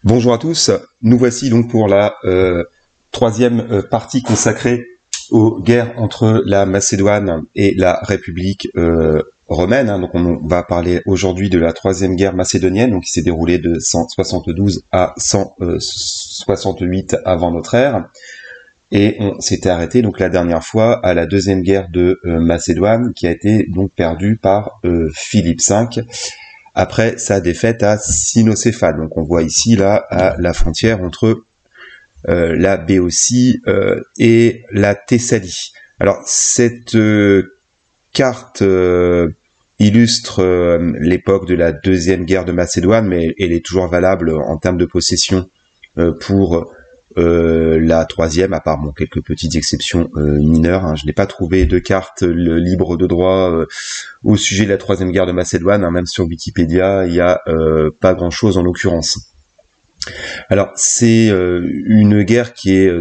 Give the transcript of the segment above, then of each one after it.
Bonjour à tous, nous voici donc pour la troisième partie consacrée aux guerres entre la Macédoine et la République romaine. Donc on va parler aujourd'hui de la troisième guerre macédonienne, donc qui s'est déroulée de 172 à 168 avant notre ère. Et on s'était arrêté donc la dernière fois à la deuxième guerre de Macédoine, qui a été donc perdue par Philippe V après sa défaite à Cynocéphale. Donc on voit ici là à la frontière entre la Béotie et la Thessalie. Alors cette carte illustre l'époque de la deuxième guerre de Macédoine, mais elle est toujours valable en termes de possession pour la troisième, à part quelques petites exceptions mineures. Je n'ai pas trouvé de carte libre de droit au sujet de la troisième guerre de Macédoine. Même sur Wikipédia, il n'y a pas grand-chose en l'occurrence. Alors, c'est une guerre qui est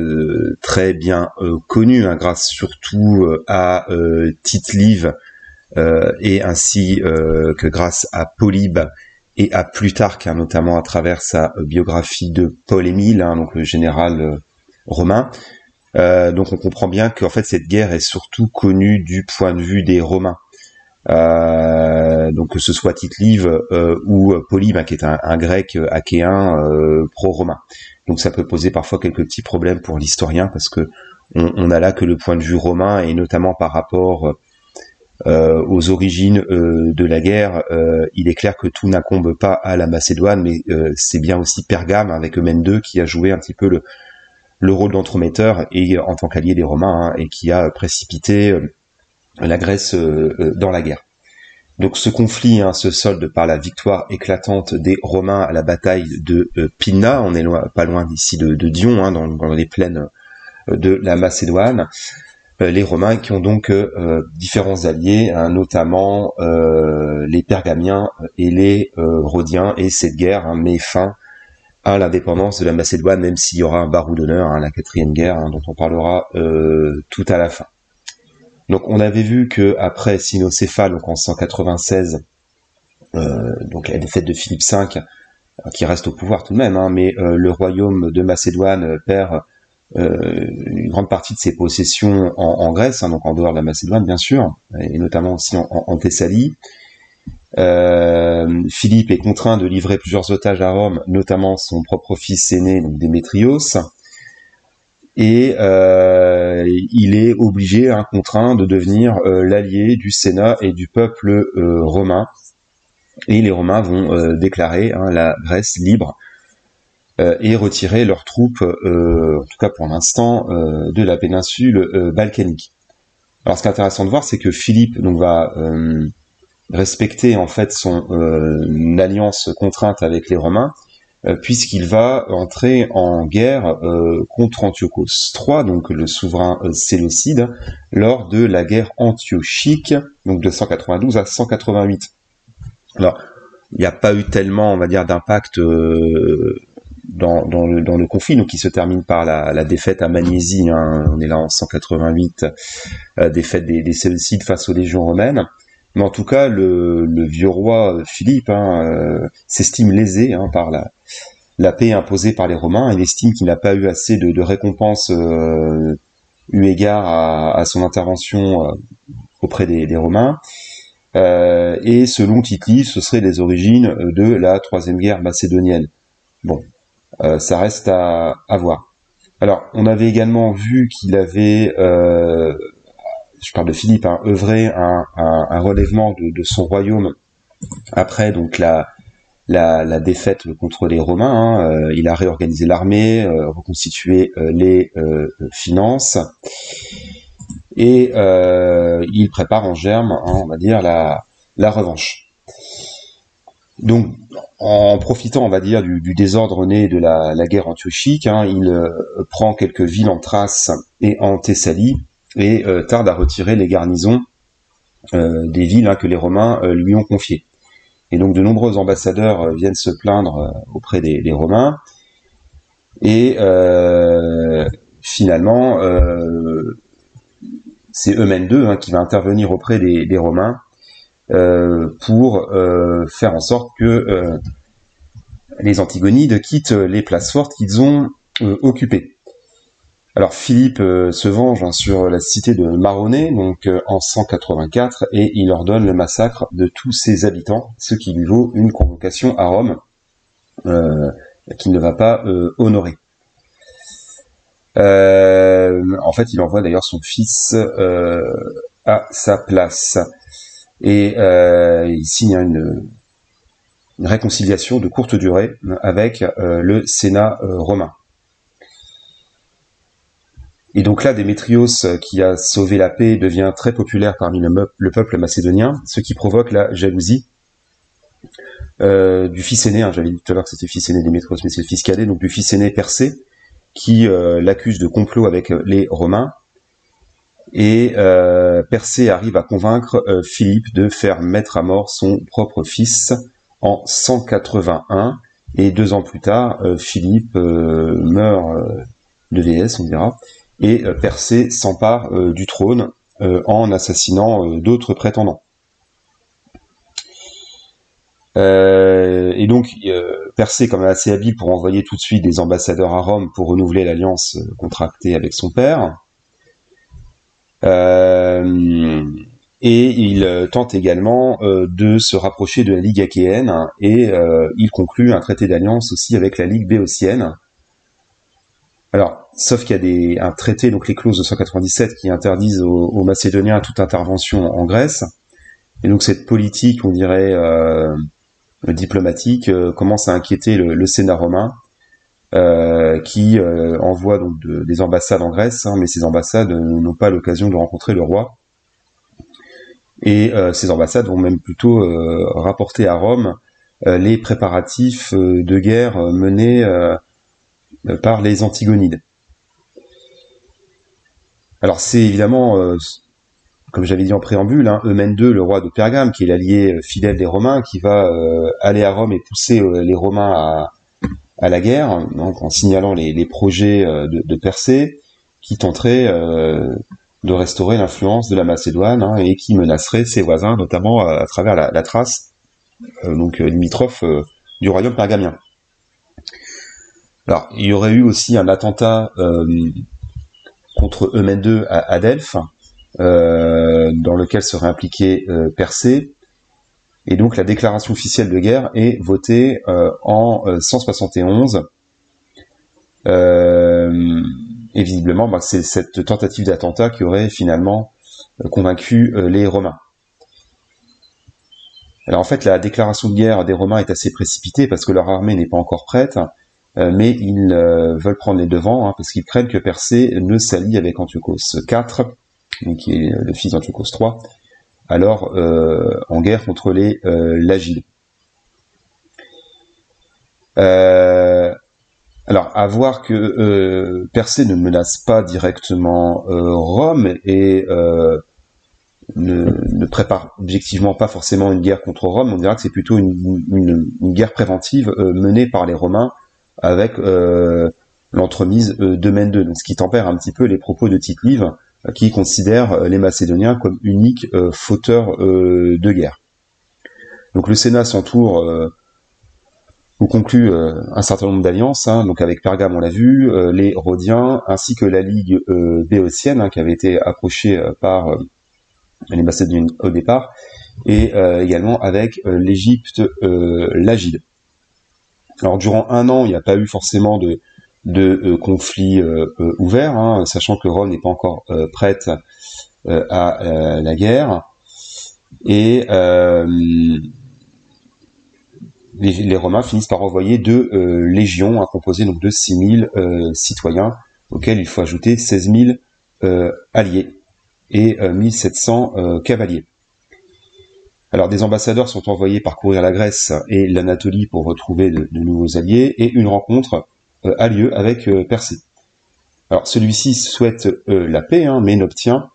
très bien connue, grâce surtout à Tite-Live, et ainsi que grâce à Polybe et à Plutarque, notamment à travers sa biographie de Paul Émile, donc le général romain. Donc on comprend bien qu'en fait cette guerre est surtout connue du point de vue des Romains. Donc que ce soit Tite-Live ou Polybe, qui est un grec achéen pro-romain. Donc ça peut poser parfois quelques petits problèmes pour l'historien, parce que on a là que le point de vue romain, et notamment par rapport aux origines de la guerre. Il est clair que tout n'incombe pas à la Macédoine, mais c'est bien aussi Pergame, avec Eumène II, qui a joué un petit peu le rôle d'entremetteur et en tant qu'allié des Romains, et qui a précipité la Grèce dans la guerre. Donc ce conflit se solde par la victoire éclatante des Romains à la bataille de Pydna. On est pas loin d'ici de Dion, dans les plaines de la Macédoine. Les Romains qui ont donc différents alliés, notamment les Pergamiens et les Rhodiens, et cette guerre met fin à l'indépendance de la Macédoine, même s'il y aura un barreau d'honneur, la quatrième guerre, dont on parlera tout à la fin. Donc on avait vu que après Cynocéphale, donc en 196, donc la défaite de Philippe V, qui reste au pouvoir tout de même, mais le royaume de Macédoine perd une grande partie de ses possessions en Grèce, donc en dehors de la Macédoine bien sûr, et notamment aussi en Thessalie. Philippe est contraint de livrer plusieurs otages à Rome, notamment son propre fils aîné, donc Démétrios, et il est obligé, contraint de devenir l'allié du Sénat et du peuple romain, et les Romains vont déclarer la Grèce libre et retirer leurs troupes, en tout cas pour l'instant, de la péninsule balkanique. Alors ce qui est intéressant de voir, c'est que Philippe donc va respecter en fait son alliance contrainte avec les Romains, puisqu'il va entrer en guerre contre Antiochos III, donc le souverain séleucide, lors de la guerre antiochique, donc de 192 à 188. Alors, il n'y a pas eu tellement, on va dire, d'impact dans le conflit, donc qui se termine par la défaite à Magnésie. On est là en 188, défaite des Séleucides face aux légions romaines. Mais en tout cas, le vieux roi Philippe s'estime lésé par la paix imposée par les Romains. Il estime qu'il n'a pas eu assez de récompenses eu égard à son intervention auprès des Romains. Et selon Tite-Live, ce seraient les origines de la troisième guerre macédonienne. Bon, ça reste à voir. Alors, on avait également vu qu'il avait, je parle de Philippe, œuvré un relèvement de son royaume après donc la défaite contre les Romains. Il a réorganisé l'armée, reconstitué les finances, et il prépare en germe, on va dire, la revanche. Donc, en profitant, on va dire, du désordre né de la guerre antiochique, il prend quelques villes en Thrace et en Thessalie, et tarde à retirer les garnisons des villes que les Romains lui ont confiées. Et donc de nombreux ambassadeurs viennent se plaindre auprès des Romains, et finalement c'est Eumène II qui va intervenir auprès des Romains pour faire en sorte que les Antigonides quittent les places fortes qu'ils ont occupées. Alors Philippe se venge sur la cité de Maronée, donc en 184, et il ordonne le massacre de tous ses habitants, ce qui lui vaut une convocation à Rome qu'il ne va pas honorer. En fait, il envoie d'ailleurs son fils à sa place, et il signe une réconciliation de courte durée avec le Sénat romain. Et donc là, Démétrios, qui a sauvé la paix, devient très populaire parmi le peuple macédonien, ce qui provoque la jalousie du fils aîné. J'avais dit tout à l'heure que c'était le fils aîné Démétrios, mais c'est le fils cadet, donc du fils aîné Persée, qui l'accuse de complot avec les Romains. Et Persée arrive à convaincre Philippe de faire mettre à mort son propre fils en 181. Et 2 ans plus tard, Philippe meurt de vieillesse, on dira, et Persée s'empare du trône en assassinant d'autres prétendants. Et donc Persée, quand même assez habile pour envoyer tout de suite des ambassadeurs à Rome pour renouveler l'alliance contractée avec son père. Et il tente également de se rapprocher de la Ligue achéenne, et il conclut un traité d'alliance aussi avec la Ligue béotienne. Alors, sauf qu'il y a un traité, donc les clauses de 197, qui interdisent aux Macédoniens toute intervention en Grèce. Et donc cette politique, on dirait, diplomatique, commence à inquiéter le Sénat romain, qui envoie donc des ambassades en Grèce, mais ces ambassades n'ont pas l'occasion de rencontrer le roi. Et ces ambassades vont même plutôt rapporter à Rome les préparatifs de guerre menés par les Antigonides. Alors c'est évidemment, comme j'avais dit en préambule, Eumène II, le roi de Pergame, qui est l'allié fidèle des Romains, qui va aller à Rome et pousser les Romains à la guerre, donc en signalant les projets de Persée, qui tenterait de restaurer l'influence de la Macédoine, et qui menacerait ses voisins, notamment à travers la Thrace, donc limitrophe du royaume pergamien. Alors, il y aurait eu aussi un attentat contre Eumène II à Delphes, dans lequel serait impliqué Persée. Et donc la déclaration officielle de guerre est votée en 171. Et visiblement, c'est cette tentative d'attentat qui aurait finalement convaincu les Romains. Alors en fait, la déclaration de guerre des Romains est assez précipitée parce que leur armée n'est pas encore prête, mais ils veulent prendre les devants, parce qu'ils craignent que Persée ne s'allie avec Antiochos IV, donc qui est le fils d'Antiochos III, alors en guerre contre les Lagides. Alors, à voir que Persée ne menace pas directement Rome et ne prépare objectivement pas forcément une guerre contre Rome, on dirait que c'est plutôt une guerre préventive menée par les Romains avec l'entremise d'Eumène II, donc ce qui tempère un petit peu les propos de Tite-Live, qui considère les Macédoniens comme uniques fauteurs de guerre. Donc le Sénat s'entoure ou conclut un certain nombre d'alliances, donc avec Pergame on l'a vu, les Rhodiens, ainsi que la Ligue béotienne, qui avait été approchée par les Macédoniens au départ, et également avec l'Égypte lagide. Alors durant 1 an, il n'y a pas eu forcément de conflit ouvert, sachant que Rome n'est pas encore prête à la guerre, et les Romains finissent par envoyer 2 légions, composées donc de 6000 citoyens, auxquels il faut ajouter 16 000 alliés et 1700 cavaliers. Alors des ambassadeurs sont envoyés parcourir la Grèce et l'Anatolie pour retrouver de nouveaux alliés, et une rencontre a lieu avec Persée. Alors celui-ci souhaite la paix, mais n'obtient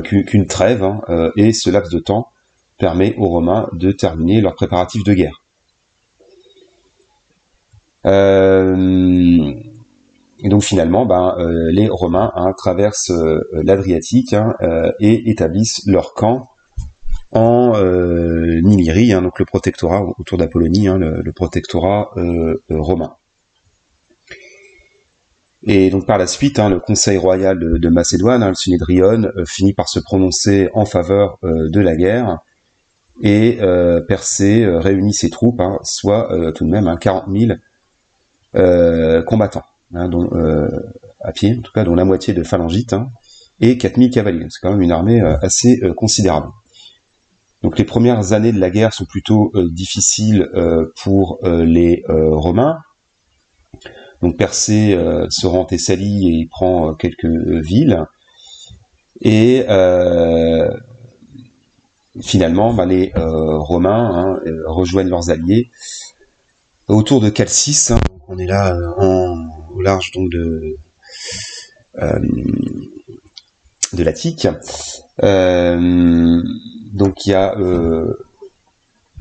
qu'une trêve, et ce laps de temps permet aux Romains de terminer leurs préparatifs de guerre. Et donc finalement, les Romains traversent l'Adriatique et établissent leur camp en Illyrie, hein, donc le protectorat autour d'Apollonie, hein, le protectorat romain. Et donc par la suite, hein, le Conseil royal de Macédoine, hein, le Synhédrion, finit par se prononcer en faveur de la guerre, et Persée réunit ses troupes, hein, soit tout de même 40 000 combattants, hein, dont, à pied, en tout cas, dont la moitié de phalangites, hein, et 4 000 cavaliers. C'est quand même une armée assez considérable. Donc les premières années de la guerre sont plutôt difficiles pour les Romains. Donc Persée se rend en Thessalie et il prend quelques villes. Et finalement, les Romains rejoignent leurs alliés autour de Chalcis. Hein, on est là au large donc de l'Attique. Donc il y a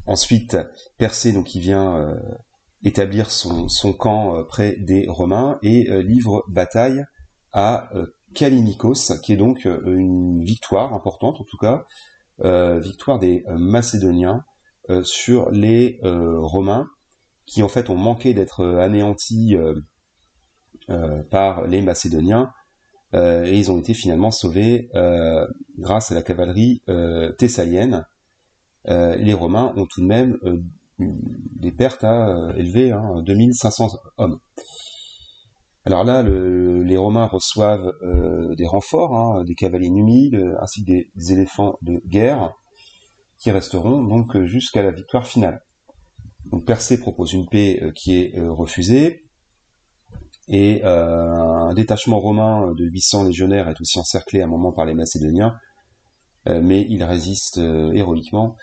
ensuite Persée, donc il vient établir son camp près des Romains et livre bataille à Kallinikos, qui est donc une victoire importante, en tout cas, victoire des Macédoniens sur les Romains, qui en fait ont manqué d'être anéantis par les Macédoniens, et ils ont été finalement sauvés grâce à la cavalerie thessalienne. Les Romains ont tout de même des pertes élevées, 2500 hommes. Alors là, les Romains reçoivent des renforts, des cavaliers numides, ainsi que des éléphants de guerre, qui resteront donc jusqu'à la victoire finale. Donc Persée propose une paix qui est refusée, et un détachement romain de 800 légionnaires est aussi encerclé à un moment par les Macédoniens, mais il résiste héroïquement,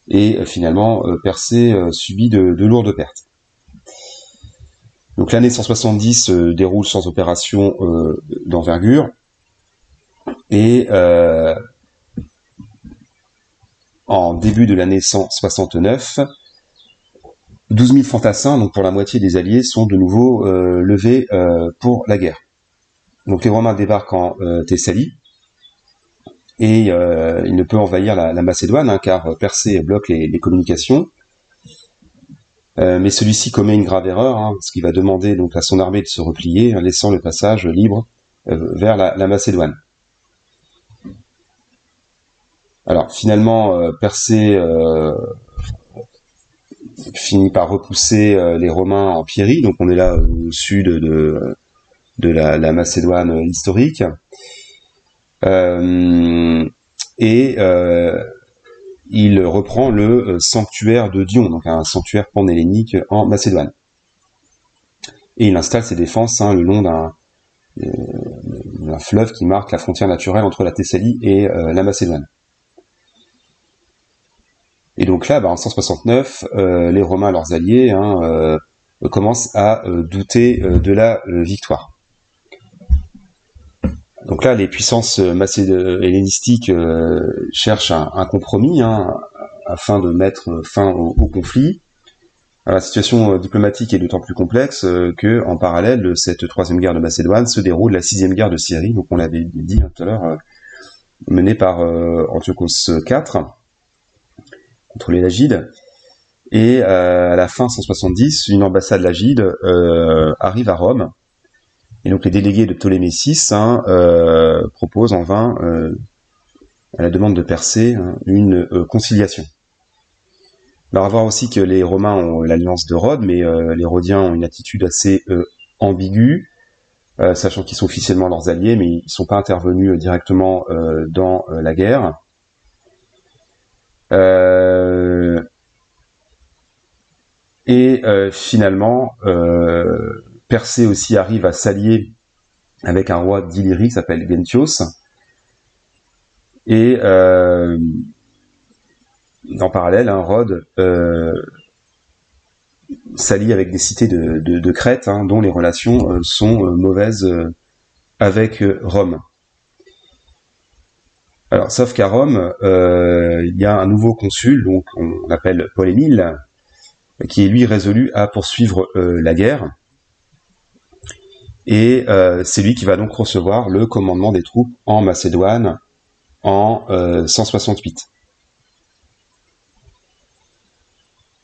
et finalement Persée subit de lourdes pertes. Donc l'année 170 déroule sans opération d'envergure, et en début de l'année 169, 12 000 fantassins, donc pour la moitié des alliés, sont de nouveau levés pour la guerre. Donc les Romains débarquent en Thessalie, et il ne peut envahir la Macédoine, car Persée bloque les communications. Mais celui-ci commet une grave erreur, parce qu'il va demander donc à son armée de se replier, laissant le passage libre vers la Macédoine. Alors finalement, Persée finit par repousser les Romains en Pierie, donc on est là au sud de la Macédoine historique. Et il reprend le sanctuaire de Dion, donc un sanctuaire panhellénique en Macédoine. Et il installe ses défenses le long d'un fleuve qui marque la frontière naturelle entre la Thessalie et la Macédoine. Et donc là, en 169, les Romains, leurs alliés, commencent à douter de la victoire. Donc là, les puissances hellénistiques cherchent un compromis afin de mettre fin au conflit. Alors, la situation diplomatique est d'autant plus complexe que, en parallèle de cette troisième guerre de Macédoine, se déroule la sixième guerre de Syrie. Donc on l'avait dit tout à l'heure, menée par Antiochos IV contre les Lagides. Et à la fin 170, une ambassade lagide arrive à Rome. Et donc les délégués de Ptolémée VI proposent en vain, à la demande de Persée, une conciliation. Alors à voir aussi que les Romains ont l'alliance de Rhodes, mais les Rhodiens ont une attitude assez ambiguë, sachant qu'ils sont officiellement leurs alliés, mais ils ne sont pas intervenus directement dans la guerre. Finalement, Persée aussi arrive à s'allier avec un roi d'Illyrie qui s'appelle Genthios. Et en parallèle, Rhodes s'allie avec des cités de Crète, dont les relations sont mauvaises avec Rome. Alors, sauf qu'à Rome, il y a un nouveau consul, donc on l'appelle Paul Émile, qui est lui résolu à poursuivre la guerre. Et c'est lui qui va donc recevoir le commandement des troupes en Macédoine en 168.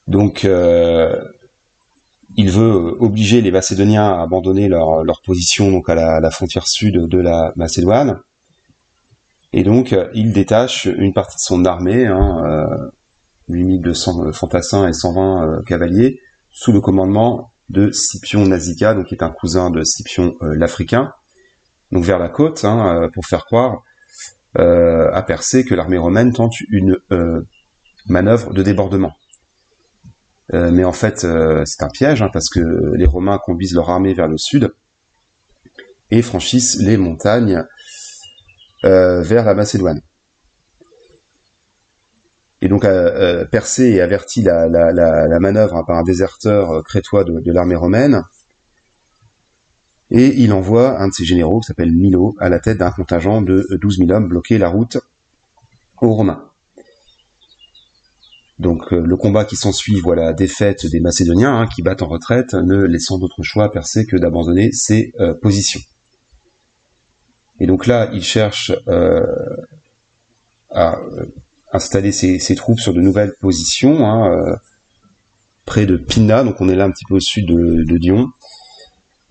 Donc il veut obliger les Macédoniens à abandonner leur position donc à la frontière sud de la Macédoine. Et donc il détache une partie de son armée, 8200 fantassins et 120 cavaliers, sous le commandement de Scipion Nasica, donc qui est un cousin de Scipion l'Africain, donc vers la côte, pour faire croire à Persée que l'armée romaine tente une manœuvre de débordement. Mais en fait, c'est un piège, parce que les Romains conduisent leur armée vers le sud et franchissent les montagnes vers la Macédoine. Et donc Persée avertit la manœuvre par un déserteur crétois de l'armée romaine, et il envoie un de ses généraux, qui s'appelle Milo, à la tête d'un contingent de 12 000 hommes bloquer la route aux Romains. Donc le combat qui s'ensuit voit la défaite des Macédoniens, qui battent en retraite, ne laissant d'autre choix à Persée que d'abandonner ses positions. Et donc là, il cherche à installer ses troupes sur de nouvelles positions, près de Pydna, donc on est là un petit peu au sud de Dion,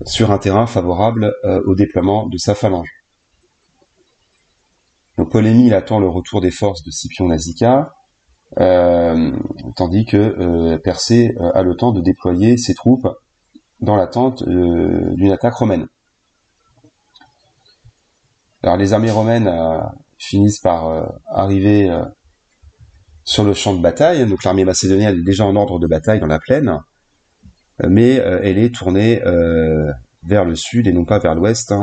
sur un terrain favorable au déploiement de sa phalange. Donc Polémile attend le retour des forces de Scipion Nasica, tandis que Persée a le temps de déployer ses troupes dans l'attente d'une attaque romaine. Alors les armées romaines finissent par arriver sur le champ de bataille, donc l'armée macédonienne est déjà en ordre de bataille dans la plaine, mais elle est tournée vers le sud et non pas vers l'ouest,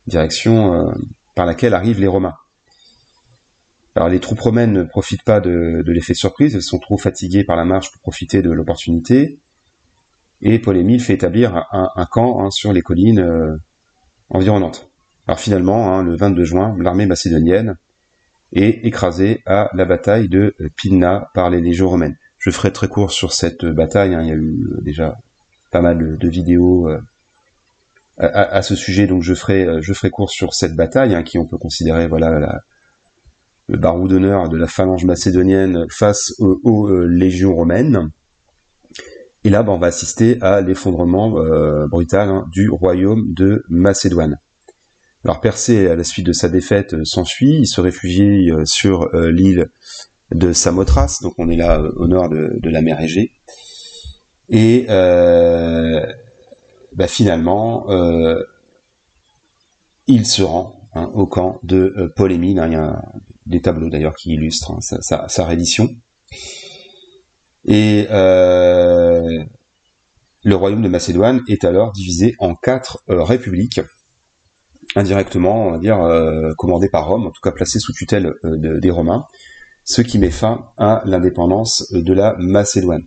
direction par laquelle arrivent les Romains. Alors les troupes romaines ne profitent pas de l'effet de surprise, elles sont trop fatiguées par la marche pour profiter de l'opportunité, et Polémile fait établir un camp sur les collines environnantes. Alors finalement, le 22 juin, l'armée macédonienne est écrasée à la bataille de Pydna par les légions romaines. Je ferai très court sur cette bataille, il y a eu déjà pas mal de vidéos à ce sujet, donc je ferai court sur cette bataille, qui on peut considérer le barreau d'honneur de la phalange macédonienne face aux légions romaines. Et là, on va assister à l'effondrement brutal du royaume de Macédoine. Alors Persée, à la suite de sa défaite, s'enfuit, il se réfugie sur l'île de Samothrace, donc on est là au nord de la mer Égée. Et finalement, il se rend au camp de Polémile. Il y a des tableaux d'ailleurs qui illustrent sa reddition. Et le royaume de Macédoine est alors divisé en 4 républiques, indirectement, on va dire, commandées par Rome, en tout cas placées sous tutelle des Romains, ce qui met fin à l'indépendance de la Macédoine.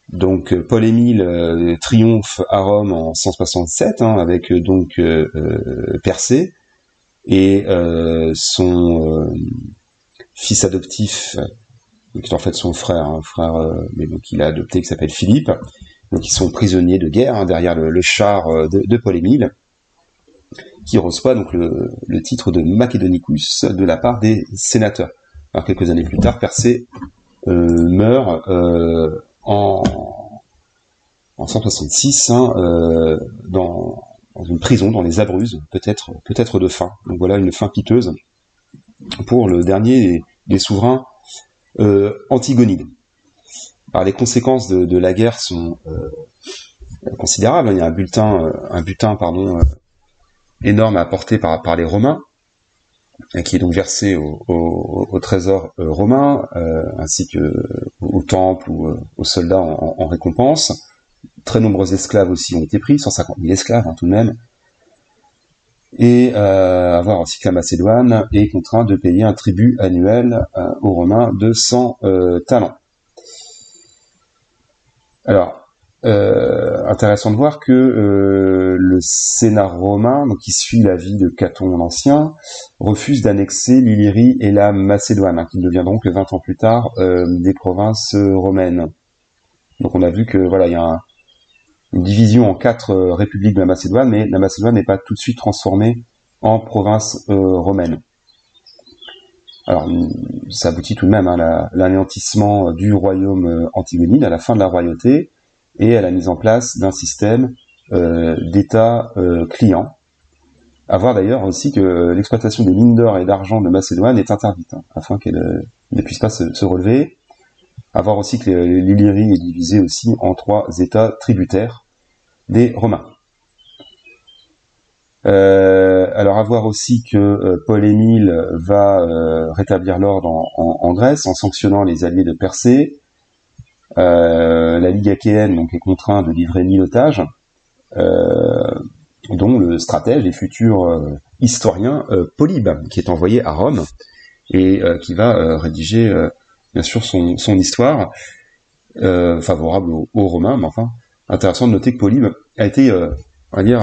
Donc Polémile triomphe à Rome en 167, avec donc Persée et son fils adoptif, qui est en fait son frère, mais donc il a adopté, qui s'appelle Philippe. Donc ils sont prisonniers de guerre derrière le char de Polémile, qui reçoit donc le titre de Macedonicus de la part des sénateurs. Alors quelques années plus tard, Persée meurt en 166 dans une prison dans les Abruzzes, peut-être de faim. Donc voilà une fin piteuse pour le dernier des souverains antigonides. Alors les conséquences de la guerre sont considérables. Il y a un butin énorme à apporter par les Romains, qui est donc versé au trésor romain, ainsi que au temple ou aux soldats en récompense. Très nombreux esclaves aussi ont été pris, 150 000 esclaves tout de même. Et à voir aussi que la Macédoine est contrainte de payer un tribut annuel aux Romains de 100 talents. Alors, intéressant de voir que le Sénat romain, donc qui suit l'avis de Caton l'Ancien, refuse d'annexer l'Illyrie et la Macédoine, qui deviendront que 20 ans plus tard des provinces romaines. Donc on a vu que il y a une division en 4 républiques de la Macédoine, mais la Macédoine n'est pas tout de suite transformée en province romaine. Alors, ça aboutit tout de même à l'anéantissement du royaume antigonide, à la fin de la royauté, et à la mise en place d'un système d'État client. À voir d'ailleurs aussi que l'exploitation des mines d'or et d'argent de Macédoine est interdite, afin qu'elle ne puisse pas se relever. À voir aussi que l'Illyrie est divisée aussi en 3 États tributaires des Romains. Alors à voir aussi que Paul-Émile va rétablir l'ordre en Grèce en sanctionnant les alliés de Persée. La Ligue achéenne donc est contrainte de livrer 1000 otages, dont le stratège et futur historien Polybe, qui est envoyé à Rome et qui va rédiger bien sûr son histoire favorable aux Romains, mais enfin intéressant de noter que Polybe a été on va dire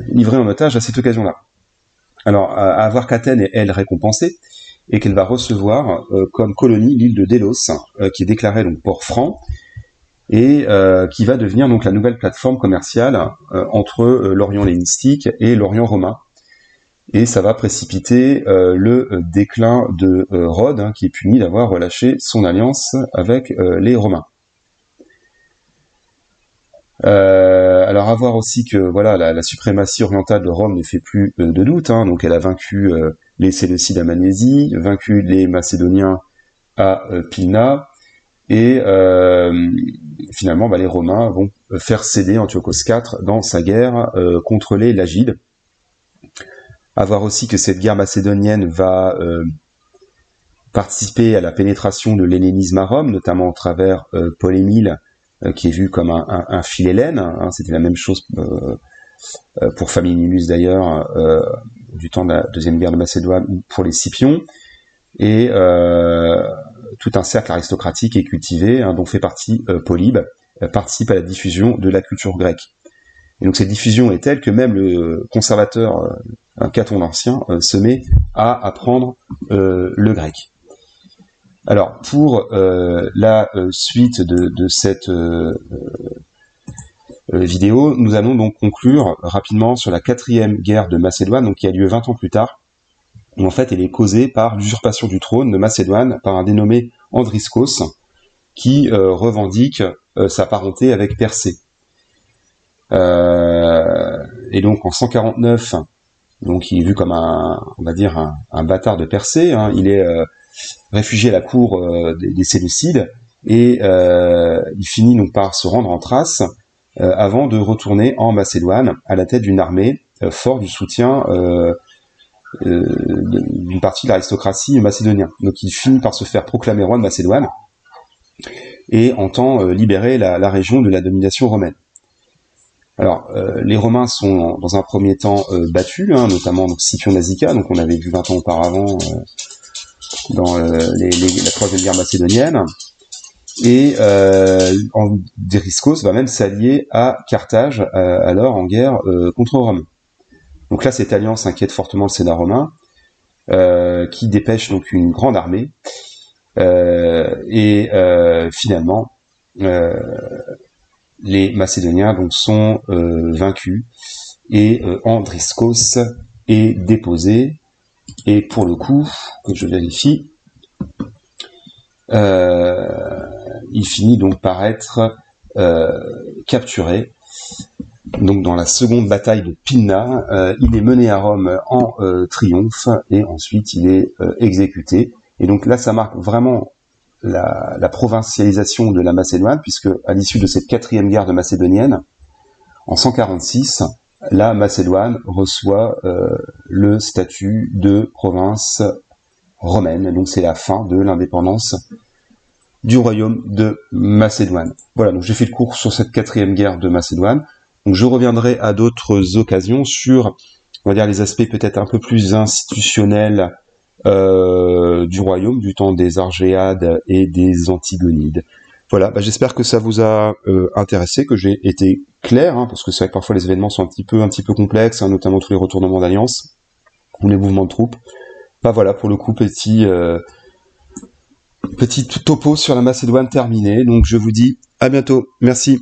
livré en otage à cette occasion-là. Alors à voir qu'Athènes est elle récompensée et qu'elle va recevoir comme colonie l'île de Délos, qui est déclarée donc port franc et qui va devenir donc la nouvelle plateforme commerciale entre l'Orient hellénistique et l'Orient romain. Et ça va précipiter le déclin de Rhodes, qui est puni d'avoir relâché son alliance avec les Romains. Alors à voir aussi que voilà la suprématie orientale de Rome ne fait plus de doute, donc elle a vaincu les Séleucides à Magnésie, vaincu les Macédoniens à Pylna, et finalement les Romains vont faire céder Antiochos IV dans sa guerre contre les Lagides. À voir aussi que cette guerre macédonienne va participer à la pénétration de l'hellénisme à Rome, notamment au travers Paul-Émile, qui est vu comme un philhellène, c'était la même chose pour Famininus d'ailleurs, du temps de la deuxième guerre de Macédoine, ou pour les Scipions, et tout un cercle aristocratique est cultivé, dont fait partie Polybe, participe à la diffusion de la culture grecque. Et donc cette diffusion est telle que même le conservateur Caton l'Ancien se met à apprendre le grec. Alors, pour la suite de cette vidéo, nous allons donc conclure rapidement sur la 4e guerre de Macédoine, donc qui a lieu 20 ans plus tard, où en fait elle est causée par l'usurpation du trône de Macédoine par un dénommé Andriskos, qui revendique sa parenté avec Persée. Et donc en 149, donc il est vu comme on va dire un bâtard de Persée, il est réfugié à la cour des Séleucides, et il finit donc par se rendre en Thrace avant de retourner en Macédoine à la tête d'une armée fort du soutien d'une partie de l'aristocratie macédonienne. Donc il finit par se faire proclamer roi de Macédoine et entend libérer la région de la domination romaine. Alors, les Romains sont dans un premier temps battus, notamment donc, Scipion Nasica, donc on avait vu 20 ans auparavant dans la troisième guerre macédonienne, et Andriskos va même s'allier à Carthage, alors en guerre contre Rome. Donc là, cette alliance inquiète fortement le Sénat romain, qui dépêche donc une grande armée, et finalement, les Macédoniens donc sont vaincus, et Andriskos est déposé, et pour le coup, que je vérifie, il finit donc par être capturé. Donc dans la seconde bataille de Pylna, il est mené à Rome en triomphe, et ensuite il est exécuté. Et donc là, ça marque vraiment la provincialisation de la Macédoine, puisque à l'issue de cette 4e guerre de Macédonienne, en 146, la Macédoine reçoit le statut de province romaine. Donc c'est la fin de l'indépendance du royaume de Macédoine. Voilà, donc j'ai fait le cours sur cette 4e guerre de Macédoine. Donc je reviendrai à d'autres occasions sur, on va dire, les aspects peut-être un peu plus institutionnels du royaume, du temps des Argéades et des Antigonides. Voilà, j'espère que ça vous a intéressé, que j'ai été clair, parce que c'est vrai que parfois les événements sont un petit peu complexes, notamment tous les retournements d'alliance ou les mouvements de troupes. Voilà, pour le coup, petit topo sur la Macédoine terminé. Donc je vous dis à bientôt. Merci.